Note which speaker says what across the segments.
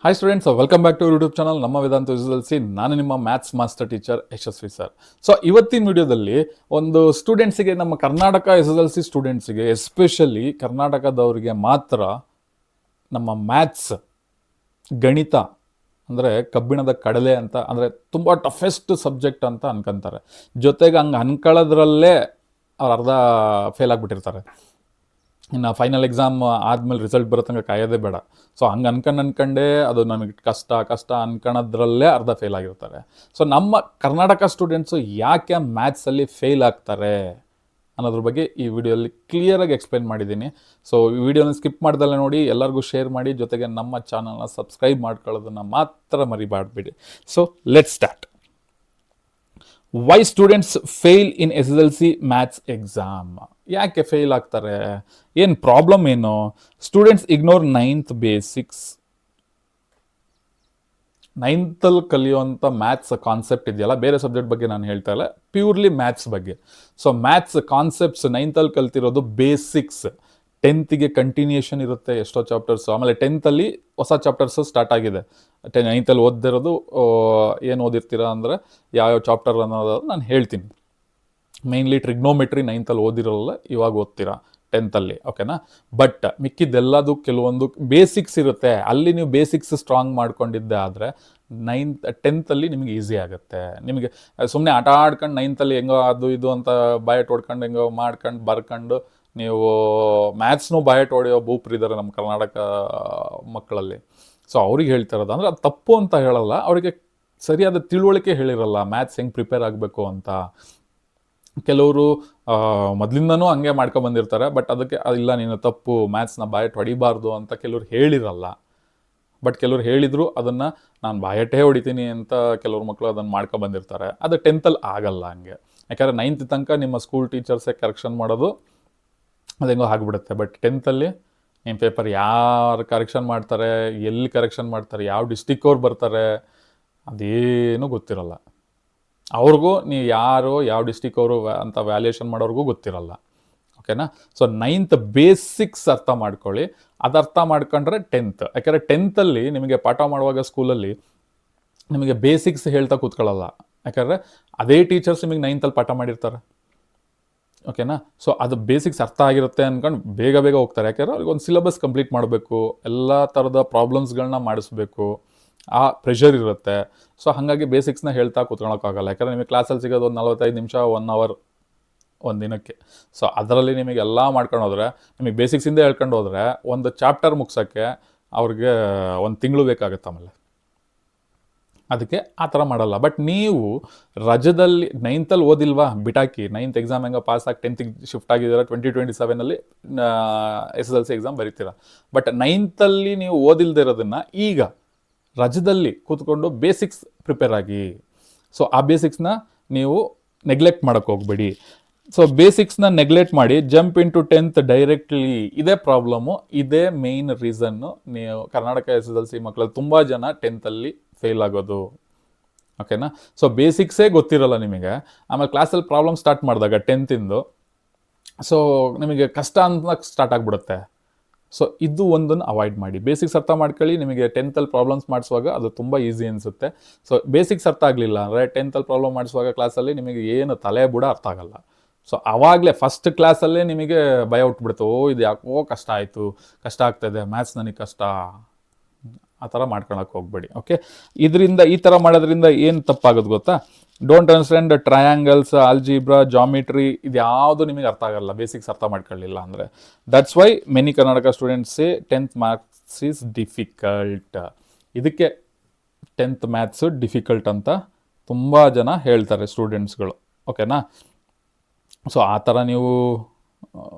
Speaker 1: Hi students, welcome back to YouTube channel ನಮ್ಮ Vedanta S. ನಾನು ನಿಮ್ಮ maths master teacher Yashasvi sir. So ಇವತ್ತಿನ ವಿಡಿಯೋದಲ್ಲಿ ಒಂದು ಸ್ಟೂಡೆಂಟ್ಸಿಗೆ, ನಮ್ಮ ಕರ್ನಾಟಕ SSLC ಸ್ಟೂಡೆಂಟ್ಸಿಗೆ, ಎಸ್ಪೆಷಲಿ ಕರ್ನಾಟಕದವರಿಗೆ ಮಾತ್ರ ನಮ್ಮ ಮ್ಯಾಥ್ಸ್, ಗಣಿತ ಅಂದರೆ ಕಬ್ಬಿಣದ ಕಡಲೆ ಅಂತ, ಅಂದರೆ ತುಂಬ ಟಫೆಸ್ಟ್ ಸಬ್ಜೆಕ್ಟ್ ಅಂತ ಅನ್ಕೊಂತಾರೆ. ಜೊತೆಗೆ ಹಂಗೆ ಅನ್ಕೊಳ್ಳೋದ್ರಲ್ಲೇ ಅವ್ರು ಅರ್ಧ ಫೇಲ್ ಆಗಿಬಿಟ್ಟಿರ್ತಾರೆ. ಇನ್ನು ಫೈನಲ್ ಎಕ್ಸಾಮ್ ಆದಮೇಲೆ ರಿಸಲ್ಟ್ ಬರೋ ತನಕ ಕಾಯೋದೇ ಬೇಡ. ಸೊ ಹಂಗೆ ಅನ್ಕೊಂಡೇ ಅದು ನನಗೆ ಕಷ್ಟ ಅನ್ಕೊಳ್ಳೋದ್ರಲ್ಲೇ ಅರ್ಧ ಫೇಲ್ ಆಗಿರ್ತಾರೆ. ಸೊ ನಮ್ಮ ಕರ್ನಾಟಕ ಸ್ಟೂಡೆಂಟ್ಸು ಯಾಕೆ ಮ್ಯಾಥ್ಸಲ್ಲಿ ಫೇಲ್ ಆಗ್ತಾರೆ ಅನ್ನೋದ್ರ ಬಗ್ಗೆ ಈ ವಿಡಿಯೋಲಿ ಕ್ಲಿಯರಾಗಿ ಎಕ್ಸ್ಪ್ಲೇನ್ ಮಾಡಿದ್ದೀನಿ. ಸೊ ಈ ವಿಡಿಯೋನ ಸ್ಕಿಪ್ ಮಾಡ್ದಲ್ಲೇ ನೋಡಿ, ಎಲ್ಲರಿಗೂ ಶೇರ್ ಮಾಡಿ, ಜೊತೆಗೆ ನಮ್ಮ ಚಾನಲ್ನ ಸಬ್ಸ್ಕ್ರೈಬ್ ಮಾಡ್ಕೊಳ್ಳೋದನ್ನು ಮಾತ್ರ ಮರಿಬಾರ್ದ್ಬಿಡಿ. So let's start. Why students fail in SSLC maths exam? ಯಾಕೆ ಫೇಲ್ ಆಗ್ತಾರೆ? ಏನು ಪ್ರಾಬ್ಲಮ್ ಏನು? Students ignore ninth basics. ನೈನ್ತಲ್ಲಿ ಕಲಿಯುವಂಥ ಮ್ಯಾಥ್ಸ್ ಕಾನ್ಸೆಪ್ಟ್ ಇದೆಯಲ್ಲ, ಬೇರೆ ಸಬ್ಜೆಕ್ಟ್ ಬಗ್ಗೆ ನಾನು ಹೇಳ್ತಾ ಇಲ್ಲ, ಪ್ಯೂರ್ಲಿ ಮ್ಯಾಥ್ಸ್ ಬಗ್ಗೆ. ಸೊ ಮ್ಯಾಥ್ಸ್ ಕಾನ್ಸೆಪ್ಟ್ಸ್ ನೈನ್ತಲ್ಲಿ ಕಲ್ತಿರೋದು ಬೇಸಿಕ್ಸ್. 10th ಕಂಟಿನ್ಯೂಷನ್ ಇರುತ್ತೆ ಎಷ್ಟೋ ಚಾಪ್ಟರ್ಸು, ಆಮೇಲೆ 10th ಹೊಸ ಚಾಪ್ಟರ್ಸು ಸ್ಟಾರ್ಟ್ ಆಗಿದೆ. 9th ಓದಿರೋದು ಏನು ಓದಿರ್ತೀರಾ ಅಂದರೆ ಯಾವ್ಯಾವ ಚಾಪ್ಟರ್ ಅನ್ನೋದು ನಾನು ಹೇಳ್ತೀನಿ. ಮೇಯ್ನ್ಲಿ ಟ್ರಿಗ್ನೋಮೆಟ್ರಿ 9th ಓದಿರೋಲ್ಲ, ಇವಾಗ ಓದ್ತೀರಾ 10th, ಓಕೆನಾ? ಬಟ್ ಮಿಕ್ಕಿದ್ದೆಲ್ಲದು ಕೆಲವೊಂದು ಬೇಸಿಕ್ಸ್ ಇರುತ್ತೆ. ಅಲ್ಲಿ ನೀವು ಬೇಸಿಕ್ಸ್ ಸ್ಟ್ರಾಂಗ್ ಮಾಡ್ಕೊಂಡಿದ್ದೆ ಆದರೆ 10th ನಿಮಗೆ ಈಸಿ ಆಗುತ್ತೆ. ನಿಮಗೆ ಸುಮ್ಮನೆ ಆಟ ಆಡ್ಕೊಂಡು 9th ಹೆಂಗೋ ಅದು ಇದು ಅಂತ ಬಾಯಟ್ ಹೊಡ್ಕೊಂಡು ಹೆಂಗೋ ಮಾಡ್ಕೊಂಡು ಬರ್ಕೊಂಡು ನೀವು ಮ್ಯಾಥ್ಸ್ನೂ ಬಾಯಟ್ ಹೊಡೆಯೋ ಭೂಪ್ರಿದ್ದಾರೆ ನಮ್ಮ ಕರ್ನಾಟಕ ಮಕ್ಕಳಲ್ಲಿ. ಸೊ ಅವ್ರಿಗೆ ಹೇಳ್ತಾ ಇರೋದು ಅಂದರೆ ಅದು ತಪ್ಪು ಅಂತ ಹೇಳಲ್ಲ, ಅವರಿಗೆ ಸರಿಯಾದ ತಿಳುವಳಿಕೆ ಹೇಳಿರಲ್ಲ ಮ್ಯಾಥ್ಸ್ ಹೆಂಗೆ ಪ್ರಿಪೇರ್ ಆಗಬೇಕು ಅಂತ. ಕೆಲವರು ಮೊದಲಿಂದನೂ ಹಂಗೆ ಮಾಡ್ಕೊಂಬಂದಿರ್ತಾರೆ, ಬಟ್ ಅದಕ್ಕೆ ಇಲ್ಲ ನೀನು ತಪ್ಪು, ಮ್ಯಾಥ್ಸ್ನ ಬಾಯಟ್ ಹೊಡಿಬಾರ್ದು ಅಂತ ಕೆಲವ್ರು ಹೇಳಿರಲ್ಲ. ಬಟ್ ಕೆಲವ್ರು ಹೇಳಿದ್ರು ಅದನ್ನು ನಾನು ಬಾಯಟೇ ಹೊಡಿತೀನಿ ಅಂತ ಕೆಲವ್ರ ಮಕ್ಕಳು ಅದನ್ನು ಮಾಡ್ಕೊಬಂದಿರ್ತಾರೆ. ಅದು 10th ಆಗಲ್ಲ ಹಂಗೆ. ಯಾಕಂದರೆ 9th ತನಕ ನಿಮ್ಮ ಸ್ಕೂಲ್ ಟೀಚರ್ಸೇ ಕರೆಕ್ಷನ್ ಮಾಡೋದು, ಅದು ಹೆಂಗೋ ಆಗಿಬಿಡುತ್ತೆ. ಬಟ್ 10th ನಿಮ್ಮ ಪೇಪರ್ ಯಾರು ಕರೆಕ್ಷನ್ ಮಾಡ್ತಾರೆ, ಎಲ್ಲಿ ಕರೆಕ್ಷನ್ ಮಾಡ್ತಾರೆ, ಯಾವ ಡಿಸ್ಟಿಕ್ಕವ್ರು ಬರ್ತಾರೆ, ಅದೇನೂ ಗೊತ್ತಿರಲ್ಲ ಅವ್ರಿಗೂ. ನೀವು ಯಾರು ಯಾವ ಡಿಸ್ಟಿಕ್ ಅವರು ಅಂತ ವ್ಯಾಲ್ಯೂಯೇಷನ್ ಮಾಡೋರಿಗೂ ಗೊತ್ತಿರಲ್ಲ, ಓಕೆನಾ? ಸೊ 9th ಬೇಸಿಕ್ಸ್ ಅರ್ಥ ಮಾಡ್ಕೊಳ್ಳಿ. ಅದು ಅರ್ಥ ಮಾಡ್ಕೊಂಡ್ರೆ 10th. ಯಾಕೆಂದರೆ 10th ನಿಮಗೆ ಪಾಠ ಮಾಡುವಾಗ ಸ್ಕೂಲಲ್ಲಿ ನಿಮಗೆ ಬೇಸಿಕ್ಸ್ ಹೇಳ್ತಾ ಕೂತ್ಕೊಳ್ಳಲ್ಲ. ಯಾಕಂದರೆ ಅದೇ ಟೀಚರ್ಸ್ ನಿಮಗೆ 9th ಪಾಠ ಮಾಡಿರ್ತಾರೆ, ಓಕೆನಾ? ಸೊ ಅದು ಬೇಸಿಕ್ಸ್ ಅರ್ಥ ಆಗಿರುತ್ತೆ ಅಂದ್ಕೊಂಡು ಬೇಗ ಹೋಗ್ತಾರೆ. ಯಾಕೆಂದರೆ ಅವ್ರಿಗೆ ಒಂದು ಸಿಲೆಬಸ್ ಕಂಪ್ಲೀಟ್ ಮಾಡಬೇಕು, ಎಲ್ಲ ಥರದ ಪ್ರಾಬ್ಲಮ್ಸ್ಗಳನ್ನ ಮಾಡಿಸ್ಬೇಕು, ಆ ಪ್ರೆಷರ್ ಇರುತ್ತೆ. ಸೊ ಹಾಗಾಗಿ ಬೇಸಿಕ್ಸ್ನ ಹೇಳ್ತಾ ಕೂತ್ಕೊಳ್ಳೋಕ್ಕಾಗಲ್ಲ. ಯಾಕಂದರೆ ನಿಮಗೆ ಕ್ಲಾಸಲ್ಲಿ ಸಿಗೋದು ಒಂದು 45 ನಿಮಿಷ, 1 hour ಒಂದು ದಿನಕ್ಕೆ. ಸೊ ಅದರಲ್ಲಿ ನಿಮಗೆ ಎಲ್ಲ ಮಾಡ್ಕೊಂಡು ಹೋದರೆ, ನಿಮಗೆ ಬೇಸಿಕ್ಸಿಂದ ಹೇಳ್ಕೊಂಡು ಹೋದರೆ ಒಂದು ಚಾಪ್ಟರ್ ಮುಗ್ಸೋಕ್ಕೆ ಅವ್ರಿಗೆ 1 ತಿಂಗಳು ಬೇಕಾಗುತ್ತೆ. ಆಮೇಲೆ ಅದಕ್ಕೆ ಆ ಥರ ಮಾಡಲ್ಲ. ಬಟ್ ನೀವು ರಜದಲ್ಲಿ 9th ಓದಿಲ್ವಾ, ಬಿಟಾಕಿ 9th ಎಕ್ಸಾಮ್ ಹೆಂಗೋ ಪಾಸ್ ಆಗಿ 10th ಶಿಫ್ಟ್ ಆಗಿದ್ದೀರಾ, 2027 SSLC ಎಕ್ಸಾಮ್ ಬರೀತೀರಾ. ಬಟ್ 9th ನೀವು ಓದಿಲ್ದೇ ಇರೋದನ್ನು ಈಗ ರಜದಲ್ಲಿ ಕೂತ್ಕೊಂಡು ಬೇಸಿಕ್ಸ್ ಪ್ರಿಪೇರ್ ಆಗಿ. ಸೊ ಆ ಬೇಸಿಕ್ಸ್ನ ನೀವು ನೆಗ್ಲೆಕ್ಟ್ ಮಾಡೋಕ್ಕೆ ಹೋಗ್ಬೇಡಿ. ಸೊ ಬೇಸಿಕ್ಸ್ನ ನೆಗ್ಲೆಕ್ಟ್ ಮಾಡಿ ಜಂಪ್ ಇಂಟು 10th ಡೈರೆಕ್ಟ್ಲಿ. ಇದೇ ಪ್ರಾಬ್ಲಮ್ಮು, ಇದೇ ಮೇಯ್ನ್ ರೀಸನ್ನು ನೀವು ಕರ್ನಾಟಕ SSLC ಮಕ್ಕಳಲ್ಲಿ ತುಂಬ ಜನ 10th ಫೇಲ್ ಆಗೋದು, ಓಕೆನಾ? ಸೊ ಬೇಸಿಕ್ಸೇ ಗೊತ್ತಿರಲ್ಲ ನಿಮಗೆ. ಆಮೇಲೆ ಕ್ಲಾಸಲ್ಲಿ ಪ್ರಾಬ್ಲಮ್ ಸ್ಟಾರ್ಟ್ ಮಾಡಿದಾಗ 10th ಸೊ ನಿಮಗೆ ಕಷ್ಟ ಅಂತ ಸ್ಟಾರ್ಟ್ ಆಗಿಬಿಡುತ್ತೆ. ಸೊ ಇದು ಒಂದನ್ನು ಅವಾಯ್ಡ್ ಮಾಡಿ. ಬೇಸಿಕ್ಸ್ ಅರ್ಥ ಮಾಡ್ಕೊಳ್ಳಿ. ನಿಮಗೆ 10th ಪ್ರಾಬ್ಲಮ್ಸ್ ಮಾಡಿಸುವಾಗ ಅದು ತುಂಬ ಈಸಿ ಅನಿಸುತ್ತೆ. ಸೊ ಬೇಸಿಕ್ಸ್ ಅರ್ಥ ಆಗಲಿಲ್ಲ ಅಂದರೆ 10th ಪ್ರಾಬ್ಲಮ್ ಮಾಡಿಸುವಾಗ ಕ್ಲಾಸಲ್ಲಿ ನಿಮಗೆ ಏನು ತಲೆ ಬುಡ ಅರ್ಥ ಆಗಲ್ಲ. ಸೊ ಆವಾಗಲೇ ಫಸ್ಟ್ ಕ್ಲಾಸಲ್ಲೇ ನಿಮಗೆ ಭಯ ಹುಟ್ಬಿಡುತ್ತೆ, ಇದು ಯಾಕೋ ಕಷ್ಟ ಆಯಿತು, ಕಷ್ಟ ಆಗ್ತಾಯಿದೆ, ಮ್ಯಾಥ್ಸ್ ನನಗೆ ಕಷ್ಟ, ಆ ಥರ ಮಾಡ್ಕೊಳಕ್ಕೆ ಹೋಗ್ಬೇಡಿ, ಓಕೆ? ಈ ಥರ ಮಾಡೋದ್ರಿಂದ ಏನು ತಪ್ಪಾಗೋದು ಗೊತ್ತಾ? Don't understand triangles, algebra, geometry, ಇದು ಯಾವುದು ನಿಮಗೆ ಅರ್ಥ ಆಗಲ್ಲ ಬೇಸಿಕ್ಸ್ ಅರ್ಥ ಮಾಡ್ಕೊಳ್ಳಿಲ್ಲ ಅಂದರೆ. ದಟ್ಸ್ ವೈ ಮೆನಿ ಕರ್ನಾಟಕ ಸ್ಟೂಡೆಂಟ್ಸೇ 10th ಮ್ಯಾಥ್ಸ್ ಈಸ್ ಡಿಫಿಕಲ್ಟ್. ಇದಕ್ಕೆ 10th ಮ್ಯಾಥ್ಸು ಡಿಫಿಕಲ್ಟ್ ಅಂತ ತುಂಬ ಜನ ಹೇಳ್ತಾರೆ ಸ್ಟೂಡೆಂಟ್ಸ್ಗಳು, ಓಕೆನಾ? ಸೊ ಆ ಥರ ನೀವು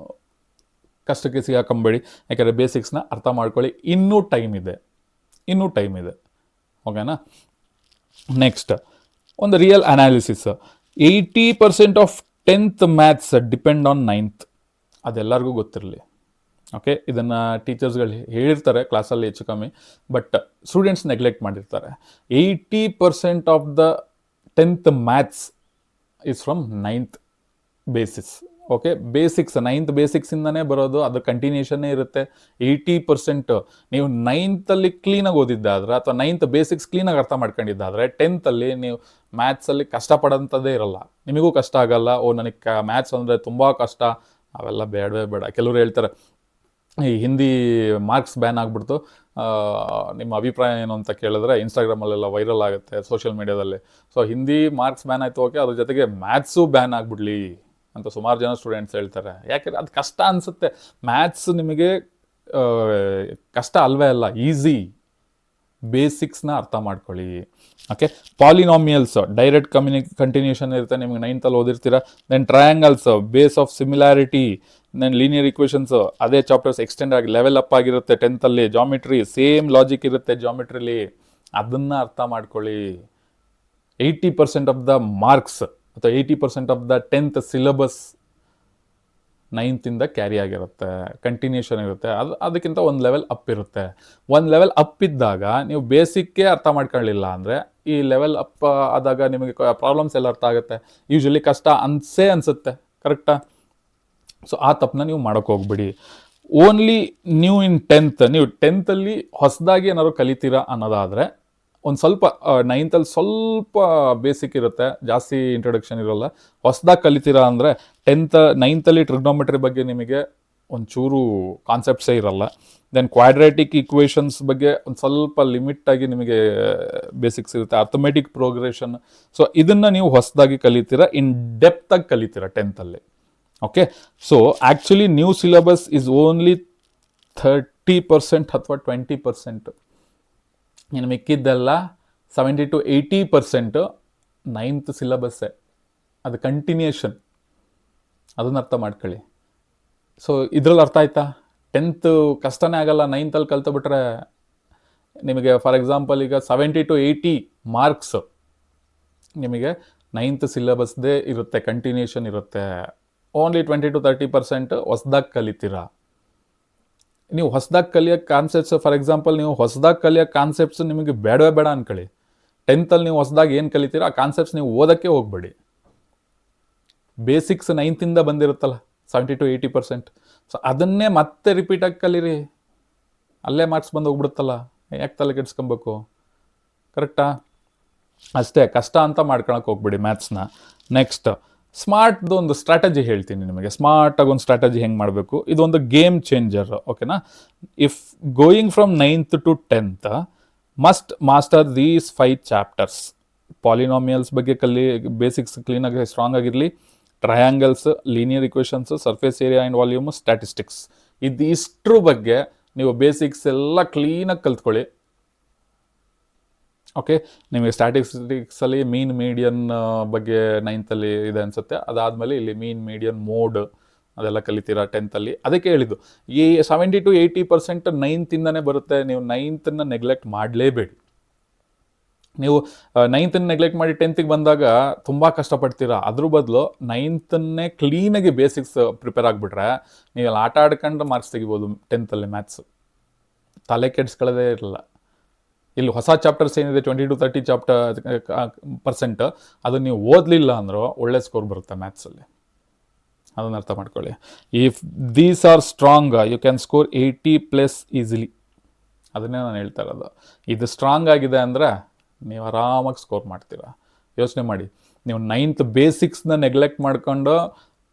Speaker 1: ಕಷ್ಟಕ್ಕೆ ಸಿಗಾಕೊಂಬೇಡಿ. ಯಾಕೆಂದರೆ ಬೇಸಿಕ್ಸ್ನ ಅರ್ಥ ಮಾಡ್ಕೊಳ್ಳಿ. ಇನ್ನೂ ಟೈಮ್ ಇದೆ, ಓಕೆನಾ? ನೆಕ್ಸ್ಟ್ ಒಂದು real analysis. 80% of 10th maths depend on 9th. ಅದೆಲ್ಲರಿಗೂ ಗೊತ್ತಿರಲಿ, ಓಕೆ? ಇದನ್ನು ಟೀಚರ್ಸ್ಗಳು ಹೇಳಿರ್ತಾರೆ ಕ್ಲಾಸಲ್ಲಿ ಹೆಚ್ಚು ಕಮ್ಮಿ, ಬಟ್ ಸ್ಟೂಡೆಂಟ್ಸ್ ನೆಗ್ಲೆಕ್ಟ್ ಮಾಡಿರ್ತಾರೆ. 80% of the 10th maths is from 9th basis, okay, basics, ninth ಬೇಸಿಕ್ಸಿಂದನೇ ಬರೋದು, ಅದು ಕಂಟಿನ್ಯೂಷನ್ನೇ ಇರುತ್ತೆ. 80% ನೀವು ನೈನ್ತಲ್ಲಿ ಕ್ಲೀನಾಗಿ ಓದಿದ್ದಾದ್ರೆ ಅಥವಾ ನೈನ್ತ್ ಬೇಸಿಕ್ಸ್ ಕ್ಲೀನಾಗಿ ಅರ್ಥ ಮಾಡ್ಕೊಂಡಿದ್ದಾದ್ರೆ 10th ನೀವು ಮ್ಯಾಥ್ಸಲ್ಲಿ ಕಷ್ಟಪಡೋಂಥದ್ದೇ ಇರಲ್ಲ. ನಿಮಗೂ ಕಷ್ಟ ಆಗಲ್ಲ, ನನಗೆ ಮ್ಯಾಥ್ಸ್ ಅಂದರೆ ತುಂಬ ಕಷ್ಟ, ಅವೆಲ್ಲ ಬೇಡವೇ ಬೇಡ. ಕೆಲವರು ಹೇಳ್ತಾರೆ ಈ ಹಿಂದಿ ಮಾರ್ಕ್ಸ್ ಬ್ಯಾನ್ ಆಗಿಬಿಡ್ತು, ನಿಮ್ಮ ಅಭಿಪ್ರಾಯ ಏನು ಅಂತ ಕೇಳಿದ್ರೆ ಇನ್ಸ್ಟಾಗ್ರಾಮಲ್ಲೆಲ್ಲ ವೈರಲ್ ಆಗುತ್ತೆ, ಸೋಷಿಯಲ್ ಮೀಡಿಯಾದಲ್ಲಿ. ಸೊ ಹಿಂದಿ ಮಾರ್ಕ್ಸ್ ಬ್ಯಾನ್ ಆಯಿತು, ಓಕೆ, ಅದ್ರ ಜೊತೆಗೆ ಮ್ಯಾಥ್ಸು ಬ್ಯಾನ್ ಆಗಿಬಿಡ್ಲಿ ಅಂತ ಸುಮಾರು ಜನ ಸ್ಟೂಡೆಂಟ್ಸ್ ಹೇಳ್ತಾರೆ. ಯಾಕೆಂದರೆ ಅದು ಕಷ್ಟ ಅನಿಸುತ್ತೆ. ಮ್ಯಾಥ್ಸ್ ನಿಮಗೆ ಕಷ್ಟ ಅಲ್ವೇ ಅಲ್ಲ, ಈಸಿ. ಬೇಸಿಕ್ಸ್ನ ಅರ್ಥ ಮಾಡ್ಕೊಳ್ಳಿ. ಓಕೆ, ಪಾಲಿನಾಮಿಯಲ್ಸ್ ಡೈರೆಕ್ಟ್ ಕಂಟಿನ್ಯೂಷನ್ ಇರುತ್ತೆ, ನಿಮಗೆ 9th ಓದಿರ್ತೀರ. Then triangles, base of similarity, then linear equations, ಅದೇ ಚಾಪ್ಟರ್ಸ್ ಎಕ್ಸ್ಟೆಂಡ್ ಆಗಿ ಲೆವೆಲ್ ಅಪ್ ಆಗಿರುತ್ತೆ 10th. ಜಾಮಿಟ್ರಿ ಸೇಮ್ ಲಾಜಿಕ್ ಇರುತ್ತೆ ಜಾಮಿಟ್ರಿಲಿ, ಅದನ್ನು ಅರ್ಥ ಮಾಡ್ಕೊಳ್ಳಿ. 80% ಆಫ್ ದ ಮಾರ್ಕ್ಸ್ ಅಥವಾ 80% of the 10th syllabus 9th carry ಆಗಿರುತ್ತೆ, ಕಂಟಿನ್ಯೂಷನ್ ಇರುತ್ತೆ. ಅದಕ್ಕಿಂತ ಒಂದು ಲೆವೆಲ್ ಅಪ್ ಇರುತ್ತೆ. ಒಂದು ಲೆವೆಲ್ ಅಪ್ ಇದ್ದಾಗ ನೀವು ಬೇಸಿಕ್ಕೇ ಅರ್ಥ ಮಾಡ್ಕೊಳ್ಳಿಲ್ಲ ಅಂದರೆ ಈ ಲೆವೆಲ್ ಅಪ್ ಆದಾಗ ನಿಮಗೆ ಪ್ರಾಬ್ಲಮ್ಸ್ ಎಲ್ಲ ಅರ್ಥ ಆಗುತ್ತೆ. ಯೂಶ್ವಲಿ ಕಷ್ಟ ಅನಿಸುತ್ತೆ, ಕರೆಕ್ಟಾ? ಸೊ ಆ ತಪ್ಪನ್ನ ನೀವು ಮಾಡೋಕ್ಕೆ ಹೋಗ್ಬಿಡಿ. ಓನ್ಲಿ ನ್ಯೂ ಇನ್ 10th, ನೀವು 10th ಹೊಸದಾಗಿ ಏನಾದ್ರು ಕಲಿತೀರಾ ಅನ್ನೋದಾದರೆ ಒಂದು ಸ್ವಲ್ಪ 9th ಸ್ವಲ್ಪ ಬೇಸಿಕ್ ಇರುತ್ತೆ, ಜಾಸ್ತಿ ಇಂಟ್ರೊಡಕ್ಷನ್ ಇರೋಲ್ಲ. ಹೊಸದಾಗಿ ಕಲಿತೀರಾ ಅಂದರೆ 9th ಟ್ರಿಗ್ನೋಮೆಟ್ರಿ ಬಗ್ಗೆ ನಿಮಗೆ ಒಂಚೂರು ಕಾನ್ಸೆಪ್ಟ್ಸೇ ಇರಲ್ಲ. ದೆನ್ ಕ್ವಾಡ್ರಾಟಿಕ್ ಈಕ್ವೇಷನ್ಸ್ ಬಗ್ಗೆ ಒಂದು ಸ್ವಲ್ಪ ಲಿಮಿಟಾಗಿ ನಿಮಗೆ ಬೇಸಿಕ್ಸ್ ಇರುತ್ತೆ. ಅರ್ಥಮೆಟಿಕ್ ಪ್ರೋಗ್ರೆಷನ್, ಸೊ ಇದನ್ನು ನೀವು ಹೊಸದಾಗಿ ಕಲಿತೀರಾ, ಇನ್ ಡೆಪ್ತಾಗಿ ಕಲಿತೀರಾ 10th. Okay, so actually new syllabus is only 30% ಅಥವಾ 20%. ಇನ್ನು ಮಿಕ್ಕಿದ್ದೆಲ್ಲ 70 to 80% 9th ಸಿಲೆಬಸ್ಸೇ, ಅದು ಕಂಟಿನ್ಯೂಷನ್. ಅದನ್ನು ಅರ್ಥ ಮಾಡ್ಕೊಳ್ಳಿ. ಸೊ ಇದ್ರಲ್ಲಿ ಅರ್ಥ ಆಯ್ತಾ? 10th ಕಷ್ಟನೇ ಆಗಲ್ಲ, 9th ಕಲ್ತ್ಬಿಟ್ರೆ ನಿಮಗೆ ಫಾರ್ ಎಕ್ಸಾಂಪಲ್ ಈಗ 70 to 80 ಮಾರ್ಕ್ಸ್ ನಿಮಗೆ 9th ಸಿಲೆಬಸ್ದೇ ಇರುತ್ತೆ, ಕಂಟಿನ್ಯೂಷನ್ ಇರುತ್ತೆ. ಓನ್ಲಿ 20 to 30% ಹೊಸ್ದಾಗಿ ಕಲಿತೀರಾ. ನೀವು ಹೊಸದಾಗಿ ಕಲಿಯೋ ಕಾನ್ಸೆಪ್ಟ್ಸ್, ಫಾರ್ ಎಕ್ಸಾಂಪಲ್ ನೀವು ಹೊಸದಾಗಿ ಕಲಿಯೋ ಕಾನ್ಸೆಪ್ಟ್ಸ್ ನಿಮಗೆ ಬೇಡವೇ ಬೇಡ ಅನ್ಕೊಳ್ಳಿ. 10th ನೀವು ಹೊಸದಾಗಿ ಏನು ಕಲಿತೀರಾ ಆ ಕಾನ್ಸೆಪ್ಟ್ಸ್ ನೀವು ಓದೋಕ್ಕೆ ಹೋಗ್ಬೇಡಿ. ಬೇಸಿಕ್ಸ್ 9th ಬಂದಿರುತ್ತಲ್ಲ 70 to 80%, ಸೊ ಅದನ್ನೇ ಮತ್ತೆ ರಿಪೀಟಾಗಿ ಕಲೀರಿ. ಅಲ್ಲೇ ಮಾರ್ಕ್ಸ್ ಬಂದು ಹೋಗ್ಬಿಡುತ್ತಲ್ಲ, ಯಾಕೆ ತಲೆ ಕೆಡ್ಸ್ಕೊಬೇಕು? ಕರೆಕ್ಟಾ? ಅಷ್ಟೇ, ಕಷ್ಟ ಅಂತ ಮಾಡ್ಕೊಳಕ್ಕೆ ಹೋಗ್ಬಿಡಿ ಮ್ಯಾಥ್ಸ್ನ. ನೆಕ್ಸ್ಟ್ ಸ್ಮಾರ್ಟ್ದು ಒಂದು ಸ್ಟ್ರಾಟಜಿ ಹೇಳ್ತೀನಿ ನಿಮಗೆ. ಸ್ಮಾರ್ಟಾಗಿ ಒಂದು ಸ್ಟ್ರಾಟಜಿ ಹೆಂಗೆ ಮಾಡಬೇಕು, ಇದೊಂದು ಗೇಮ್ ಚೇಂಜರ್. ಓಕೆನಾ? If going from 9th to 10th must master these 5 chapters. Polynomials ಬಗ್ಗೆ ಬೇಸಿಕ್ಸ್ ಕ್ಲೀನಾಗಿ ಸ್ಟ್ರಾಂಗ್ ಆಗಿರಲಿ. Triangles, linear equations, surface area and volume, statistics, ಇದಿಷ್ಟ್ರ ಬಗ್ಗೆ ನೀವು ಬೇಸಿಕ್ಸ್ ಎಲ್ಲ ಕ್ಲೀನಾಗಿ ಕಲ್ತ್ಕೊಳ್ಳಿ. ಓಕೆ, ನಿಮಗೆ ಸ್ಟ್ಯಾಟಿಸ್ಟಿಕ್ಸಲ್ಲಿ ಮೀನ್ ಮೀಡಿಯನ್ ಬಗ್ಗೆ 9th ಇದೆ ಅನಿಸುತ್ತೆ. ಅದಾದಮೇಲೆ ಇಲ್ಲಿ ಮೀನ್ ಮೀಡಿಯನ್ ಮೋಡ್ ಅದೆಲ್ಲ ಕಲಿತೀರಾ 10th. ಅದಕ್ಕೆ ಹೇಳಿದ್ದು ಈ 70 to 80% 9th ಬರುತ್ತೆ. ನೀವು 9th ನೆಗ್ಲೆಕ್ಟ್ ಮಾಡಲೇಬೇಡಿ. ನೀವು 9th ನೆಗ್ಲೆಕ್ಟ್ ಮಾಡಿ 10th ಬಂದಾಗ ತುಂಬ ಕಷ್ಟಪಡ್ತೀರಾ. ಅದ್ರ ಬದಲು 9th ಕ್ಲೀನಾಗಿ ಬೇಸಿಕ್ಸ್ ಪ್ರಿಪೇರ್ ಆಗಿಬಿಟ್ರೆ ನೀವು ಆಟ ಆಡ್ಕೊಂಡು ಮಾರ್ಕ್ಸ್ ತೆಗಿಬೋದು 10th ಮ್ಯಾಥ್ಸ್. ತಲೆ ಕೆಡಿಸ್ಕೊಳ್ಳೋದೇ ಇರಲ್ಲ. ಇಲ್ಲಿ ಹೊಸ ಚಾಪ್ಟರ್ಸ್ ಏನಿದೆ 20 to 30% ಅದನ್ನು ನೀವು ಓದಲಿಲ್ಲ ಅಂದರೂ ಒಳ್ಳೆ ಸ್ಕೋರ್ ಬರುತ್ತೆ ಮ್ಯಾಥ್ಸಲ್ಲಿ. ಅದನ್ನು ಅರ್ಥ ಮಾಡ್ಕೊಳ್ಳಿ. If these are strong you can score 80+ easily. ಅದನ್ನೇ ನಾನು ಹೇಳ್ತಾ ಇರೋದು. ಇದು ಸ್ಟ್ರಾಂಗ್ ಆಗಿದೆ ಅಂದರೆ ನೀವು ಆರಾಮಾಗಿ ಸ್ಕೋರ್ ಮಾಡ್ತೀರಾ. ಯೋಚನೆ ಮಾಡಿ, ನೀವು 9th ಬೇಸಿಕ್ಸ್ನ ನೆಗ್ಲೆಕ್ಟ್ ಮಾಡ್ಕೊಂಡು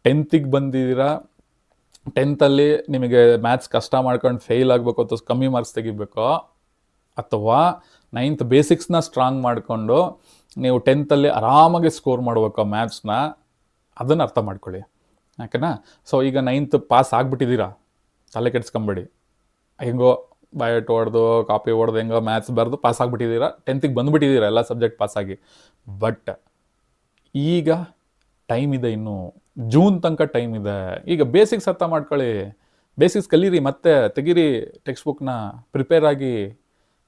Speaker 1: 10th ಬಂದಿದ್ದೀರಾ. 10th ನಿಮಗೆ ಮ್ಯಾಥ್ಸ್ ಕಷ್ಟ ಮಾಡ್ಕೊಂಡು ಫೇಲ್ ಆಗಬೇಕು ಅಥವಾ ಕಮ್ಮಿ ಮಾರ್ಕ್ಸ್ ತೆಗಿಬೇಕು, ಅಥವಾ 9th ಬೇಸಿಕ್ಸ್ನ ಸ್ಟ್ರಾಂಗ್ ಮಾಡಿಕೊಂಡು ನೀವು 10th ಆರಾಮಾಗಿ ಸ್ಕೋರ್ ಮಾಡಬೇಕು ಮ್ಯಾಥ್ಸ್ನ, ಅದನ್ನು ಅರ್ಥ ಮಾಡ್ಕೊಳ್ಳಿ. ಯಾಕೆನಾ? ಸೊ ಈಗ 9th ಪಾಸ್ ಆಗಿಬಿಟ್ಟಿದ್ದೀರಾ, ತಲೆ ಕೆಡ್ಸ್ಕೊಂಬೇಡಿ. ಹೆಂಗೋ ಬಯೋಟ್ ಹೊಡೆದು ಕಾಪಿ ಹೊಡೆದು ಹೆಂಗೋ ಮ್ಯಾಥ್ಸ್ ಬರೆದು ಪಾಸ್ ಆಗಿಬಿಟ್ಟಿದ್ದೀರಾ, 10th ಬಂದುಬಿಟ್ಟಿದ್ದೀರಾ ಎಲ್ಲ ಸಬ್ಜೆಕ್ಟ್ ಪಾಸಾಗಿ. ಬಟ್ ಈಗ ಟೈಮ್ ಇದೆ, ಇನ್ನು ಜೂನ್ ತನಕ ಟೈಮ್ ಇದೆ. ಈಗ ಬೇಸಿಕ್ಸ್ ಅರ್ಥ ಮಾಡ್ಕೊಳ್ಳಿ, ಬೇಸಿಕ್ಸ್ ಕಲೀರಿ, ಮತ್ತೆ ತೆಗೀರಿ ಟೆಕ್ಸ್ಟ್ ಬುಕ್ನ, ಪ್ರಿಪೇರ್ ಆಗಿ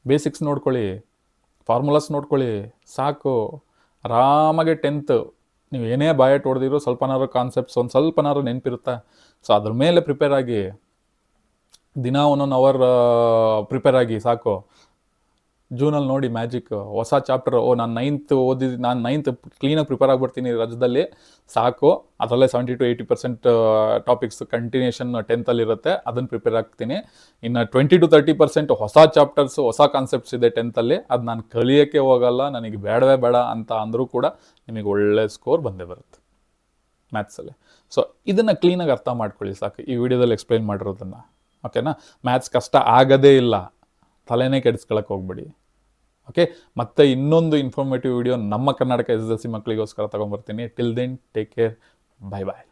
Speaker 1: ಬೇಸಿಕ್ಸ್ ನೋಡ್ಕೊಳ್ಳಿ, ಫಾರ್ಮುಲಾಸ್ ನೋಡ್ಕೊಳ್ಳಿ, ಸಾಕು. ಆರಾಮಾಗಿ 10th ನೀವು ಏನೇ ಬಾಯಟ್ ಹೊಡೆದಿರೋ ಸ್ವಲ್ಪನಾರು ಕಾನ್ಸೆಪ್ಟ್ಸ್ ಒಂದು ಸ್ವಲ್ಪನಾರು ನೆನಪಿರುತ್ತೆ. ಸೊ ಅದ್ರ ಮೇಲೆ ಪ್ರಿಪೇರ್ ಆಗಿ, ದಿನ 1 hour ಪ್ರಿಪೇರ್ ಆಗಿ ಸಾಕು. ಜೂನಲ್ಲಿ ನೋಡಿ ಮ್ಯಾಜಿಕ್ ಹೊಸ ಚಾಪ್ಟರ್. ನಾನು ನೈನ್ತ್ ಕ್ಲೀನಾಗಿ ಪ್ರಿಪೇರ್ ಆಗಿಬಿಡ್ತೀನಿ ರಾಜ್ಯದಲ್ಲಿ, ಸಾಕು. ಅದರಲ್ಲೇ 70-80% ಟಾಪಿಕ್ಸ್ ಕಂಟಿನ್ಯೂಷನ್ 10th ಇರುತ್ತೆ, ಅದನ್ನು ಪ್ರಿಪೇರ್ ಆಗ್ತೀನಿ. ಇನ್ನು 20-30% ಹೊಸ ಚಾಪ್ಟರ್ಸ್, ಹೊಸ ಕಾನ್ಸೆಪ್ಟ್ಸ್ ಇದೆ 10th, ಅದು ನಾನು ಕಲಿಯೋಕ್ಕೆ ಹೋಗಲ್ಲ, ನನಗೆ ಬೇಡವೇ ಬೇಡ ಅಂತ ಅಂದರೂ ಕೂಡ ನಿಮಗೆ ಒಳ್ಳೆ ಸ್ಕೋರ್ ಬಂದೇ ಬರುತ್ತೆ ಮ್ಯಾಥ್ಸಲ್ಲಿ. ಸೊ ಇದನ್ನು ಕ್ಲೀನಾಗಿ ಅರ್ಥ ಮಾಡ್ಕೊಳ್ಳಿ ಸಾಕು, ಈ ವಿಡಿಯೋದಲ್ಲಿ ಎಕ್ಸ್ಪ್ಲೈನ್ ಮಾಡಿರೋದನ್ನು. ಓಕೆನಾ? ಮ್ಯಾಥ್ಸ್ ಕಷ್ಟ ಆಗೋದೇ ಇಲ್ಲ, ತಲೆನೇ ಕೆಡಿಸ್ಕೊಳಕ್ಕೆ ಹೋಗ್ಬೇಡಿ. ಓಕೆ, ಮತ್ತೆ ಇನ್ನೊಂದು ಇನ್ಫಾರ್ಮೇಟಿವ್ ವಿಡಿಯೋ ನಮ್ಮ ಕರ್ನಾಟಕ SSLC ಮಕ್ಕಳಿಗೋಸ್ಕರ ತೊಗೊಂಬರ್ತೀನಿ. ಟಿಲ್ ದೆನ್ ಟೇಕ್ ಕೇರ್, ಬಾಯ್ ಬಾಯ್.